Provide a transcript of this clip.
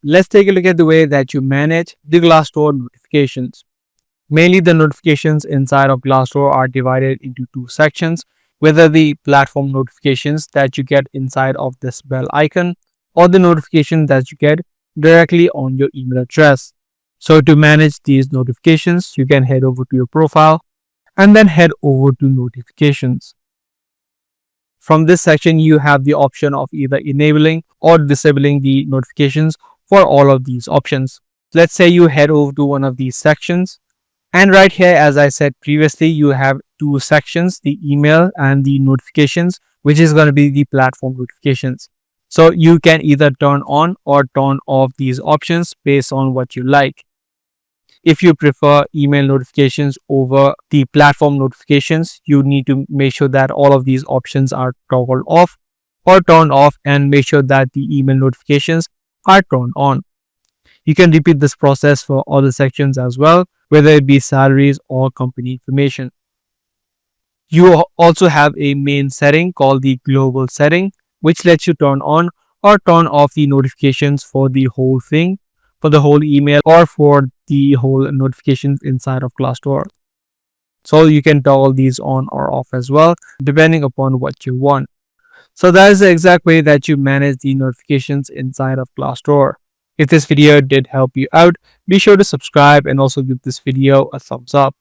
Let's take a look at the way that you manage the Glassdoor notifications. Mainly, the notifications inside of Glassdoor are divided into two sections, whether the platform notifications that you get inside of this bell icon or the notifications that you get directly on your email address. So to manage these notifications, you can head over to your profile and then head over to notifications. From this section, you have the option of either enabling or disabling the notifications for all of these options. Let's say you head over to one of these sections, and right here, as I said previously, you have two sections, the email and the notifications, which is going to be the platform notifications. So you can either turn on or turn off these options based on what you like. If you prefer email notifications over the platform notifications, you need to make sure that all of these options are toggled off or turned off, and make sure that the email notifications are turned on. You can repeat this process for other sections as well, whether it be salaries or company information. You also have a main setting called the global setting, which lets you turn on or turn off the notifications for the whole thing, for the whole email, or for the whole notifications inside of Glassdoor. So you can toggle these on or off as well, depending upon what you want. So that is the exact way that you manage the notifications inside of Glassdoor. If this video did help you out, be sure to subscribe and also give this video a thumbs up.